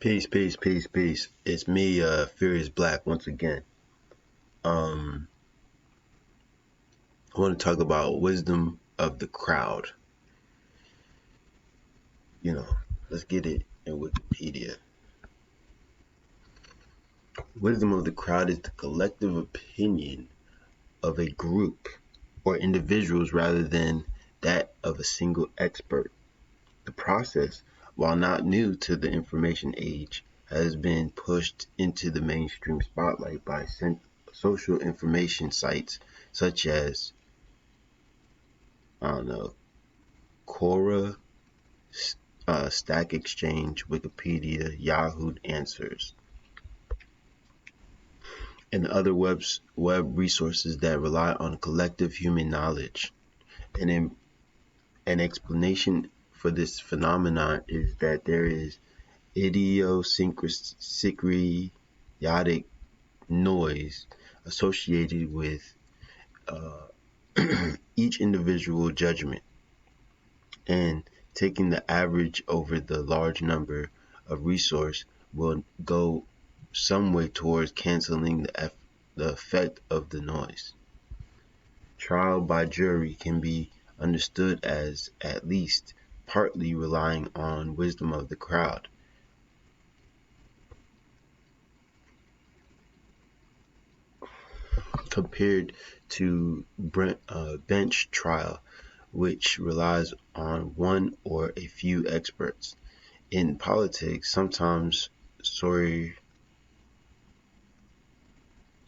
Peace, peace, peace, peace. It's me, Furious Black, once again. I want to talk about wisdom of the crowd. Let's get it in Wikipedia. Wisdom of the crowd is the collective opinion of a group or individuals rather than that of a single expert. The process, while not new to the information age, has been pushed into the mainstream spotlight by social information sites such as Quora, Stack Exchange, Wikipedia, Yahoo Answers, and other web resources that rely on collective human knowledge. An explanation for this phenomenon is that there is idiosyncratic noise associated with each individual judgment, and taking the average over the large number of resource will go some way towards canceling the effect of the noise. Trial by jury can be understood as at least partly relying on wisdom of the crowd. Compared to bench trial, which relies on one or a few experts. In politics, sometimes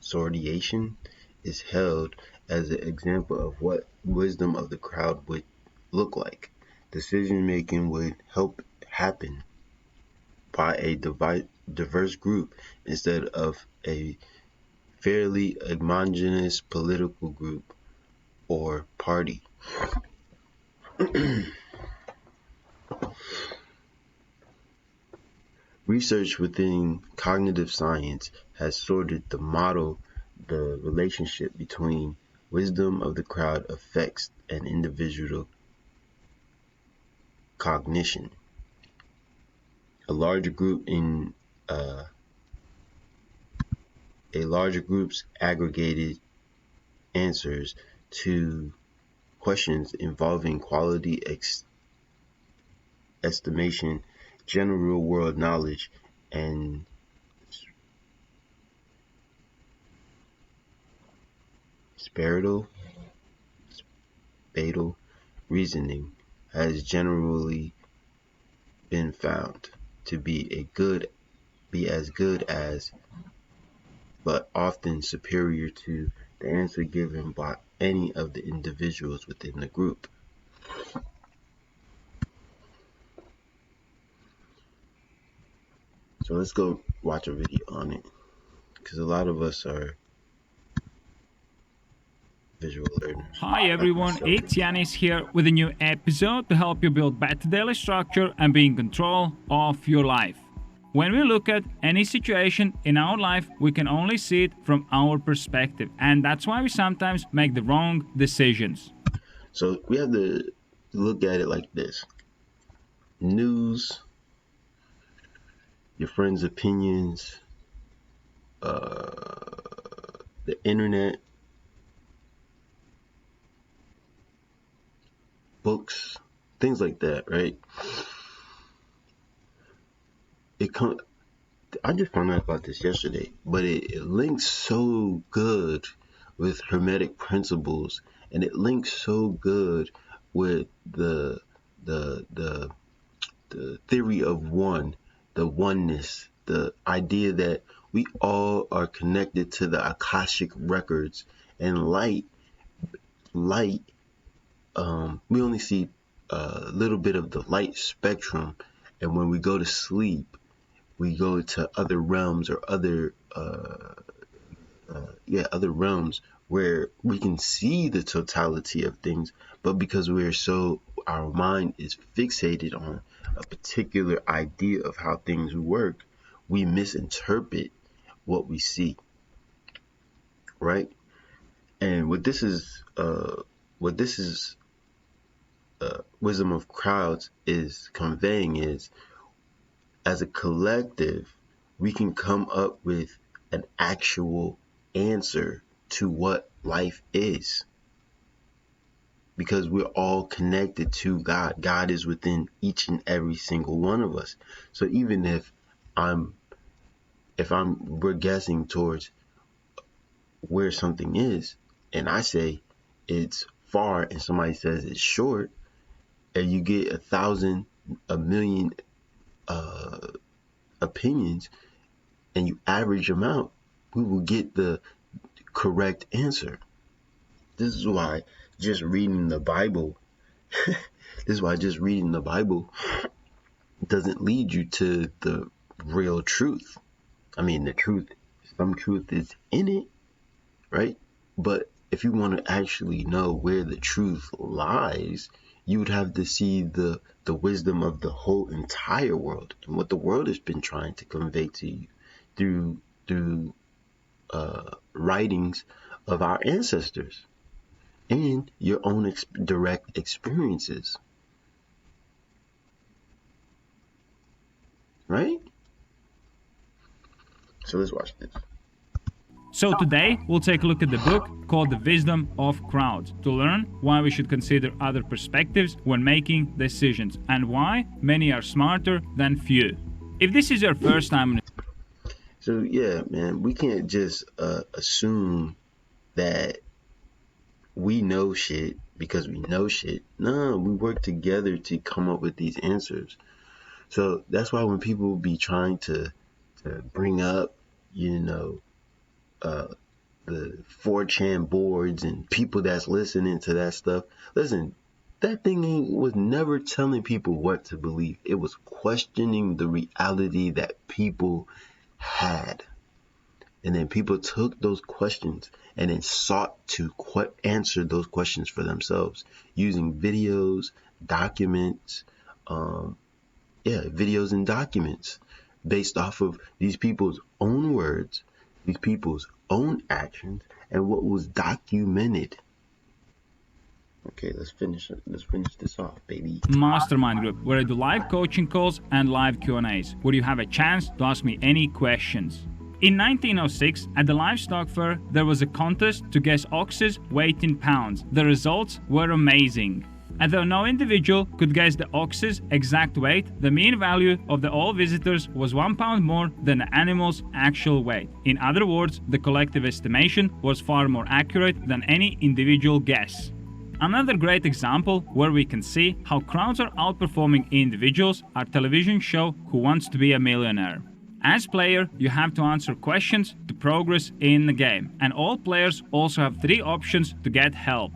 sortiation is held as an example of what wisdom of the crowd would look like. Decision making would help happen by a diverse group instead of a fairly homogeneous political group or party. Research within cognitive science has sorted the relationship between wisdom of the crowd affects an individual cognition. A larger group's aggregated answers to questions involving quality estimation, general world knowledge, and spatial reasoning has generally been found to be as good as, but often superior to, the answer given by any of the individuals within the group. So let's go watch a video on it, because a lot of us are visual learners. Hi everyone, it's Yanis here with a new episode to help you build better daily structure and be in control of your life. When we look at any situation in our life, we can only see it from our perspective, and that's why we sometimes make the wrong decisions. So we have to look at it like this: news, your friends' opinions, the internet, books, things like that, right? I just found out about this yesterday, but it links so good with Hermetic principles, and it links so good with the theory of one, the oneness, the idea that we all are connected to the Akashic records, and light. We only see a little bit of the light spectrum, and when we go to sleep, we go to other realms or other realms where we can see the totality of things, but because our mind is fixated on a particular idea of how things work, we misinterpret what we see, right? And what this is wisdom of crowds is conveying is as a collective, we can come up with an actual answer to what life is. Because we're all connected to God. God is within each and every single one of us. So even if we're guessing towards where something is, and I say it's far and somebody says it's short, and you get 1,000, a million opinions, and you average them out, we will get the correct answer. This is why just reading the Bible, doesn't lead you to the real truth. I mean, the truth, some truth is in it, right? But if you want to actually know where the truth lies, you would have to see the wisdom of the whole entire world and what the world has been trying to convey to you through writings of our ancestors and your own direct experiences, right? So let's watch this. So today we'll take a look at the book called The Wisdom of Crowds to learn why we should consider other perspectives when making decisions and why many are smarter than few. If this is your first time, so yeah, man, we can't just assume that we know shit because we know shit. No, we work together to come up with these answers. So that's why when people be trying to bring up, the 4chan boards and people that's listening to that stuff, listen, that thing was never telling people what to believe. It was questioning the reality that people had. And then people took those questions and then sought to answer those questions for themselves using videos, documents, videos and documents based off of these people's own words, these people's own actions, and what was documented. Okay, let's finish this off, baby. Mastermind Group, where I do live coaching calls and live Q&As, where you have a chance to ask me any questions. In 1906, at the livestock fair, there was a contest to guess oxes' weight in pounds. The results were amazing. Although no individual could guess the ox's exact weight, the mean value of all visitors was 1 pound more than the animal's actual weight. In other words, the collective estimation was far more accurate than any individual guess. Another great example where we can see how crowds are outperforming individuals are television show Who Wants to Be a Millionaire. As player, you have to answer questions to progress in the game, and all players also have 3 options to get help.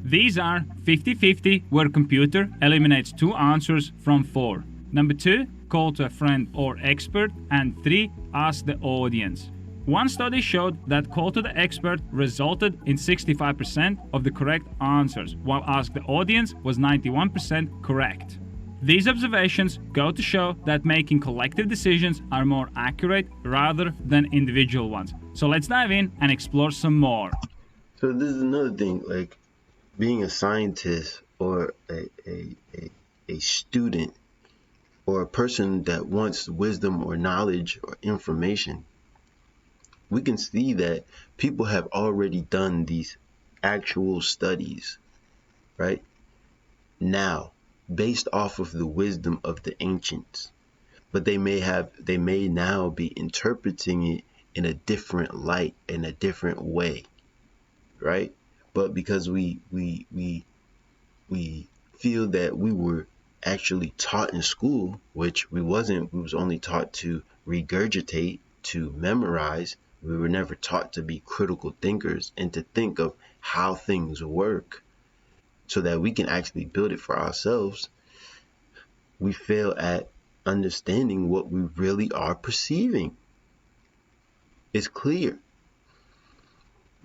These are 50-50, where computer eliminates 2 answers from 4. Number 2, call to a friend or expert, and 3, ask the audience. One study showed that call to the expert resulted in 65% of the correct answers, while ask the audience was 91% correct. These observations go to show that making collective decisions are more accurate rather than individual ones. So let's dive in and explore some more. So this is another thing, like being a scientist or a student or a person that wants wisdom or knowledge or information. We can see that people have already done these actual studies, right? Now, based off of the wisdom of the ancients, but they may now be interpreting it in a different light, in a different way, right? But because we feel that we were actually taught in school, which we wasn't, we was only taught to regurgitate, to memorize. We were never taught to be critical thinkers and to think of how things work so that we can actually build it for ourselves. We fail at understanding what we really are perceiving. It's clear.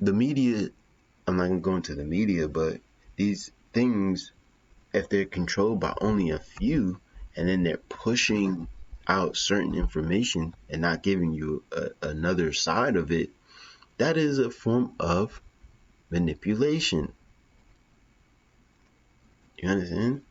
The media, I'm not going to go into the media, but these things, if they're controlled by only a few, and then they're pushing out certain information and not giving you another side of it, that is a form of manipulation. You understand?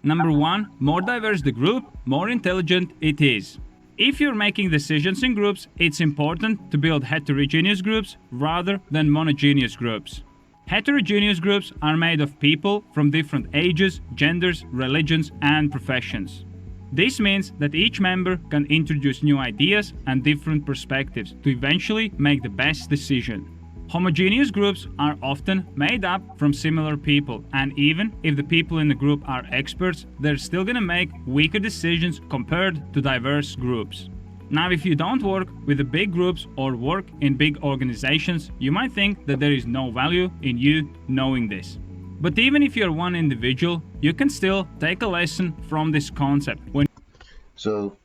Number 1. More diverse the group, more intelligent it is. If you're making decisions in groups, it's important to build heterogeneous groups rather than monogeneous groups. Heterogeneous groups are made of people from different ages, genders, religions, and professions. This means that each member can introduce new ideas and different perspectives to eventually make the best decision. Homogeneous groups are often made up from similar people, and even if the people in the group are experts, they're still gonna make weaker decisions compared to diverse groups. Now, if you don't work with the big groups or work in big organizations, you might think that there is no value in you knowing this. But even if you're one individual, you can still take a lesson from this concept. So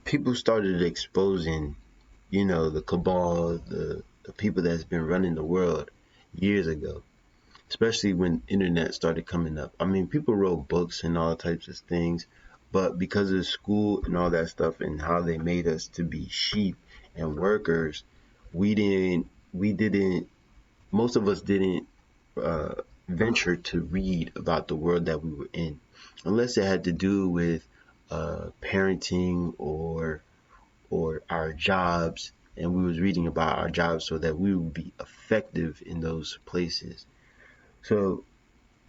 people started exposing, the cabal, the people that's been running the world years ago, especially when internet started coming up. I mean, people wrote books and all types of things, but because of school and all that stuff and how they made us to be sheep and workers, most of us didn't venture to read about the world that we were in, unless it had to do with parenting or our jobs, and we was reading about our jobs so that we would be effective in those places. So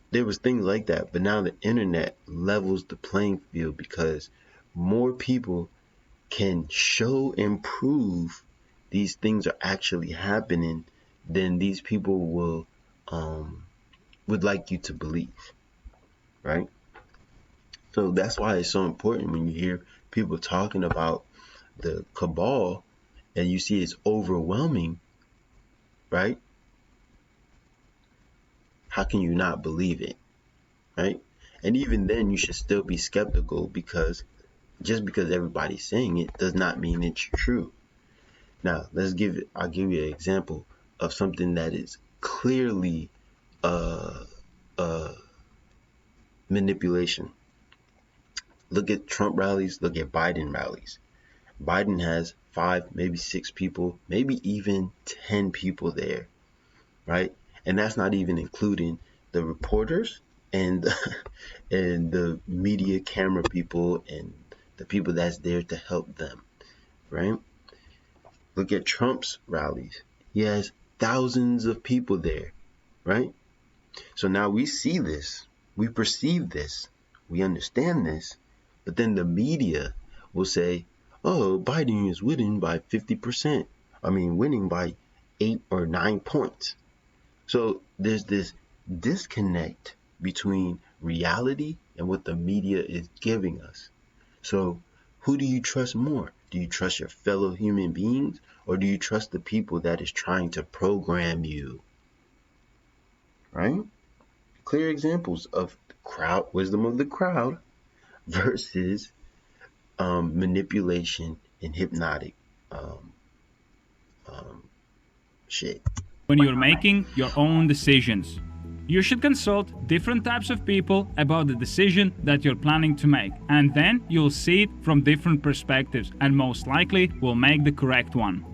there was things like that, but now the internet levels the playing field because more people can show and prove these things are actually happening than these people would like you to believe, right? So that's why it's so important when you hear people talking about the cabal and you see it's overwhelming, right? How can you not believe it, right? And even then, you should still be skeptical because just because everybody's saying it does not mean it's true. Now, I'll give you an example of something that is clearly manipulation. Look at Trump rallies, look at Biden rallies. Biden has 5, maybe 6 people, maybe even 10 people there, right? And that's not even including the reporters and the media camera people and the people that's there to help them, right? Look at Trump's rallies. He has thousands of people there, right? So now we see this, we perceive this, we understand this, but then the media will say, oh, Biden is winning by 50%. Winning by 8 or 9 points. So there's this disconnect between reality and what the media is giving us. So who do you trust more? Do you trust your fellow human beings, or do you trust the people that is trying to program you? Right? Clear examples of wisdom of the crowd versus manipulation and hypnotic shit. When you're making your own decisions, you should consult different types of people about the decision that you're planning to make, and then you'll see it from different perspectives and most likely will make the correct one.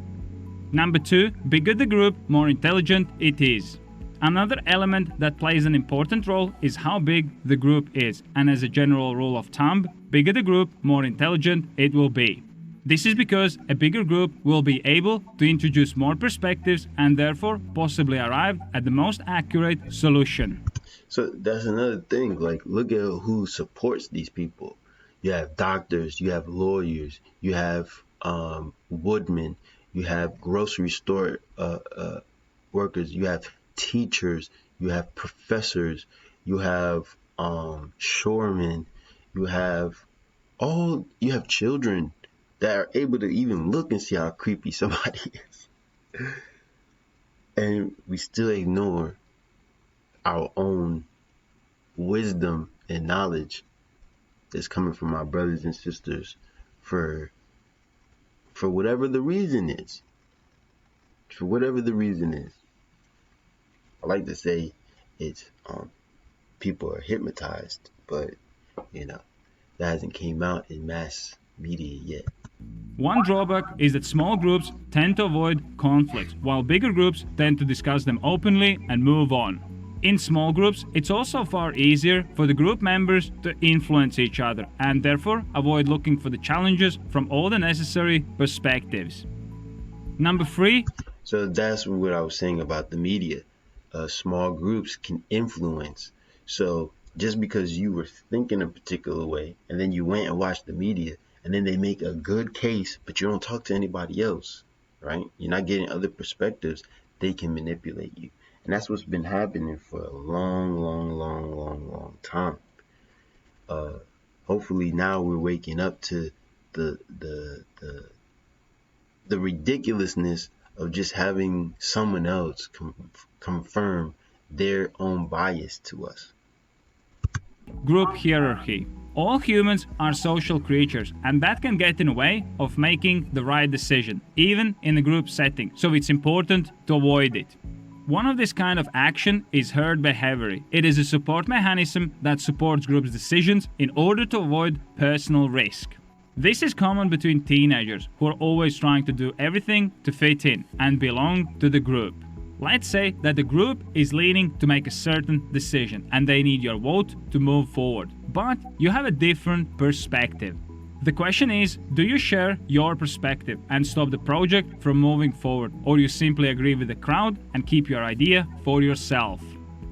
Number 2, bigger the group, more intelligent it is. Another element that plays an important role is how big the group is, and as a general rule of thumb, bigger the group, more intelligent it will be. This is because a bigger group will be able to introduce more perspectives and therefore possibly arrive at the most accurate solution. So that's another thing, like look at who supports these people. You have doctors, you have lawyers, you have woodmen, you have grocery store workers, you have teachers, you have professors, you have shoremen, you have children that are able to even look and see how creepy somebody is. And we still ignore our own wisdom and knowledge that's coming from our brothers and sisters for whatever the reason is. For whatever the reason is. I like to say it's people are hypnotized, but that hasn't came out in mass media yet. One drawback is that small groups tend to avoid conflicts, while bigger groups tend to discuss them openly and move on. In small groups, it's also far easier for the group members to influence each other and therefore avoid looking for the challenges from all the necessary perspectives. Number 3. So that's what I was saying about the media. Small groups can influence. So just because you were thinking a particular way and then you went and watched the media and then they make a good case, but you don't talk to anybody else, right? You're not getting other perspectives. They can manipulate you. And that's what's been happening for a long time. Hopefully now we're waking up to the ridiculousness of just having someone else confirm their own bias to us. Group hierarchy. All humans are social creatures, and that can get in the way of making the right decision, even in a group setting, so it's important to avoid it. One of this kind of action is herd behavior. It is a support mechanism that supports groups' decisions in order to avoid personal risk. This is common between teenagers who are always trying to do everything to fit in and belong to the group. Let's say that the group is leaning to make a certain decision and they need your vote to move forward, but you have a different perspective. The question is, do you share your perspective and stop the project from moving forward, or you simply agree with the crowd and keep your idea for yourself?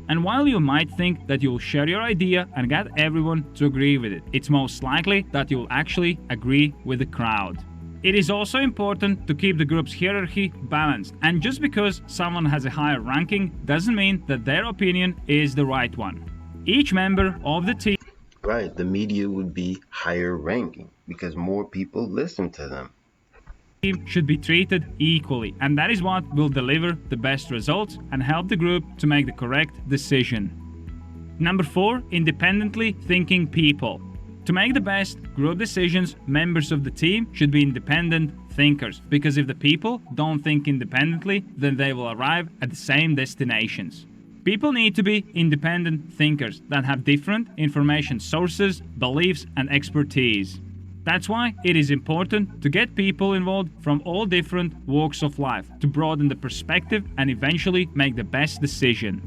And while you might think that you will share your idea and get everyone to agree with it, it's most likely that you will actually agree with the crowd. It is also important to keep the group's hierarchy balanced, and just because someone has a higher ranking doesn't mean that their opinion is the right one. Each member of the team Right, the media would be higher ranking because more people listen to them. should be treated equally, and that is what will deliver the best results and help the group to make the correct decision. Number 4, independently thinking people. To make the best group decisions, members of the team should be independent thinkers, because if the people don't think independently, then they will arrive at the same destinations. People need to be independent thinkers that have different information sources, beliefs, and expertise. That's why it is important to get people involved from all different walks of life to broaden the perspective and eventually make the best decision.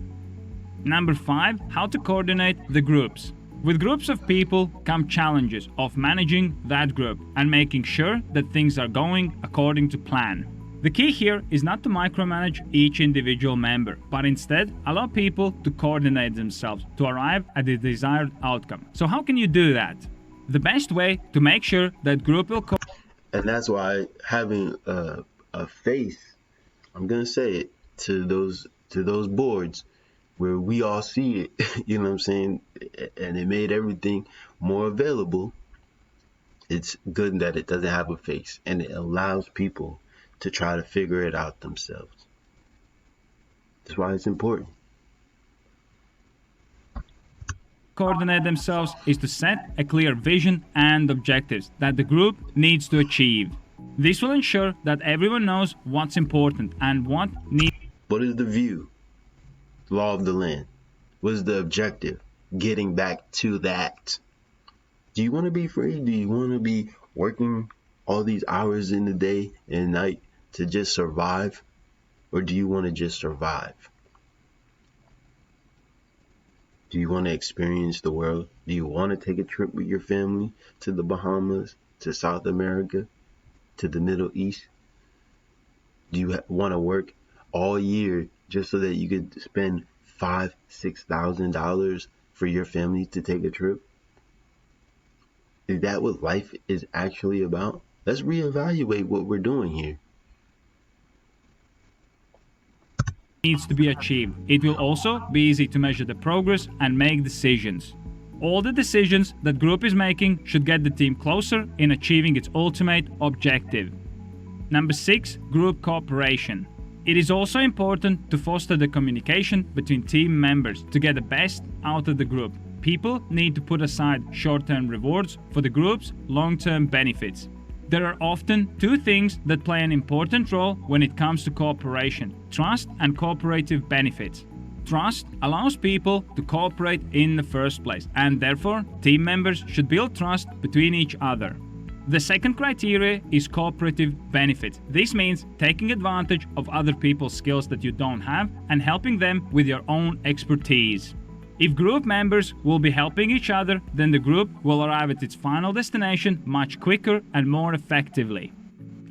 Number 5, how to coordinate the groups. With groups of people come challenges of managing that group and making sure that things are going according to plan. The key here is not to micromanage each individual member, but instead allow people to coordinate themselves to arrive at the desired outcome. So how can you do that? The best way to make sure that group will And that's why having a face, I'm gonna say it, to those boards where we all see it, you know what I'm saying, and it made everything more available. It's good that it doesn't have a face, and it allows people to try to figure it out themselves. That's why it's important. coordinate themselves is to set a clear vision and objectives that the group needs to achieve. This will ensure that everyone knows what's important and what needs. What is the view? Law of the land. What is the objective? Getting back to that. Do you want to be free? Do you want to be working all these hours in the day and night to just survive? Or do you want to just survive? Do you want to experience the world? Do you want to take a trip with your family to the Bahamas, to South America, to the Middle East? Do you want to work all year just so that you could spend $5,000-$6,000 for your family to take a trip? Is that what life is actually about? Let's reevaluate what we're doing here. Needs to be achieved. It will also be easy to measure the progress and make decisions. All the decisions that group is making should get the team closer in achieving its ultimate objective. Number 6, group cooperation. It is also important to foster the communication between team members to get the best out of the group. People need to put aside short-term rewards for the group's long-term benefits. There are often two things that play an important role when it comes to cooperation: trust and cooperative benefits. Trust allows people to cooperate in the first place, and therefore team members should build trust between each other. The second criteria is cooperative benefit. This means taking advantage of other people's skills that you don't have and helping them with your own expertise. If group members will be helping each other, then the group will arrive at its final destination much quicker and more effectively.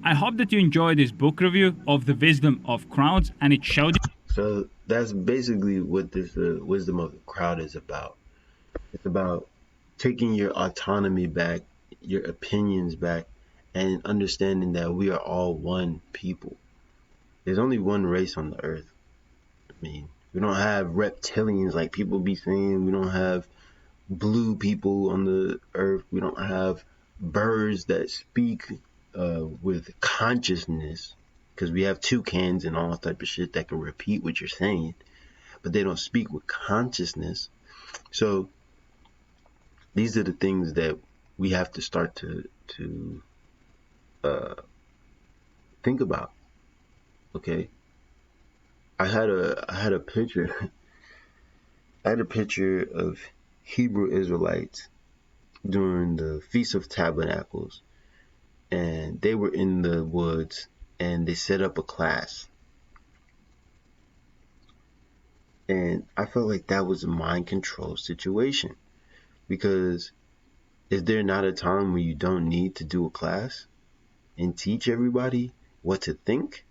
I hope that you enjoyed this book review of The Wisdom of Crowds and it showed you. So that's basically what this wisdom of the crowd is about. It's about taking your autonomy back, your opinions back, and understanding that we are all one people. There's only one race on the earth. I mean, we don't have reptilians like people be saying. We don't have blue people on the earth. We don't have birds that speak with consciousness, because we have toucans and all type of shit that can repeat what you're saying, but they don't speak with consciousness. So these are the things that we have to start to think about. Okay, I had a picture. I had a picture of Hebrew Israelites during the Feast of Tabernacles, and they were in the woods and they set up a class. And I felt like that was a mind control situation, because is there not a time where you don't need to do a class and teach everybody what to think,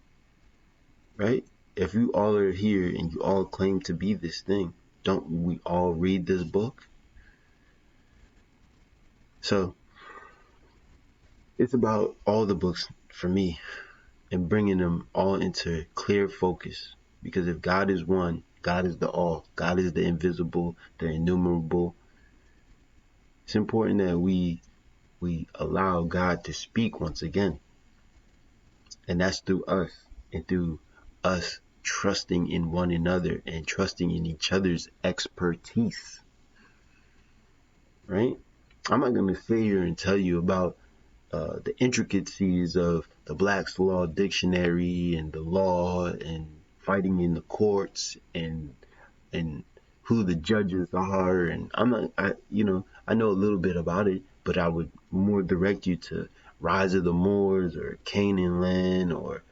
right? If you all are here and you all claim to be this thing, don't we all read this book? So it's about all the books for me and bringing them all into clear focus. Because if God is one, God is the all. God is the invisible, the innumerable. It's important that we allow God to speak once again. And that's through us, and through us trusting in one another and trusting in each other's expertise. Right? I'm not going to sit here and tell you about the intricacies of the Black's Law Dictionary and the law and fighting in the courts and who the judges are. And I know a little bit about it, but I would more direct you to Rise of the Moors or Canaan Land or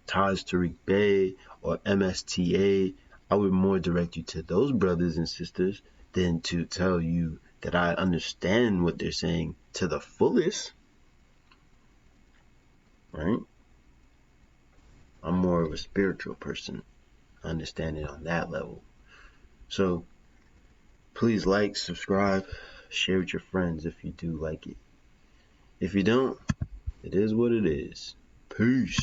Taj Tariq Bey or MSTA. I would more direct you to those brothers and sisters than to tell you that I understand what they're saying to the fullest, right? I'm more of a spiritual person. I understand it on that level. So please like, subscribe, share with your friends if you do like it. If you don't, it is what it is. Peace.